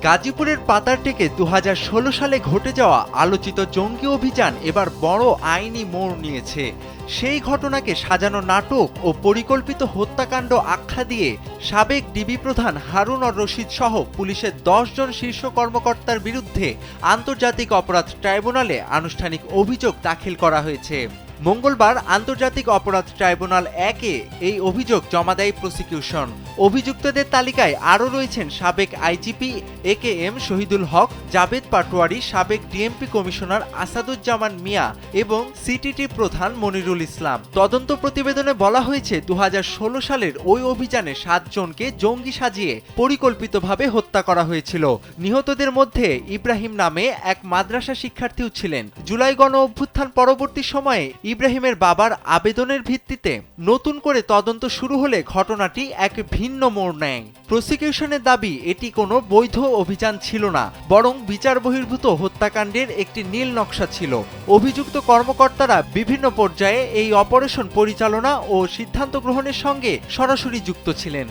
গাজীপুরের পাতারটেকে ২০১৬ সালে ঘটে যাওয়া আলোচিত জঙ্গি অভিযান এবার বড় আইনি মোড় নিয়েছে। সেই ঘটনাকে সাজানো নাটক ও পরিকল্পিত হত্যাকাণ্ড আখ্যা দিয়ে সাবেক ডিবি প্রধান হারুন অর রশিদ সহ পুলিশের ১০ জন শীর্ষ কর্মকর্তার বিরুদ্ধে আন্তর্জাতিক অপরাধ ট্রাইব্যুনালে আনুষ্ঠানিক অভিযোগ দাখিল করা হয়েছে। মঙ্গলবার আন্তর্জাতিক অপরাধ ট্রাইব্যুনাল ১-এ এই অভিযোগ জমা দেয় প্রসিকিউশন। অভিযুক্তদের তালিকায় আরও রয়েছেন সাবেক আইজিপি AKM শহীদুল হক, জাবেদ পাটোয়ারি, সাবেক ডিএমপি কমিশনার আসাদুজ্জামান মিয়া এবং সিটিটি প্রধান মনিরুল ইসলাম। তদন্ত প্রতিবেদনে বলা হয়েছে ২০১৬ সালের ওই অভিযানে ৭ জনকে জঙ্গি সাজিয়ে পরিকল্পিতভাবে হত্যা করা হয়েছিল। নিহতদের মধ্যে ইব্রাহিম নামে এক মাদ্রাসা শিক্ষার্থীও ছিলেন। জুলাই গণ অভ্যুত্থান পরবর্তী সময়ে ইব্রাহিমের বাবার আবেদনের ভিত্তিতে নতুন করে তদন্ত শুরু হলে ঘটনাটি এক ভিন্ন মোড় নেয়। প্রসিকিউশনের দাবি এটি কোনো বৈধ অভিযান ছিল না, বরং বিচার বহির্ভূত হত্যাকাণ্ডের একটি নীল নকশা ছিল। অভিযুক্ত কর্মকর্তারা বিভিন্ন পর্যায়ে এই অপারেশন পরিচালনা ও সিদ্ধান্ত গ্রহণের সঙ্গে সরাসরি যুক্ত ছিলেন।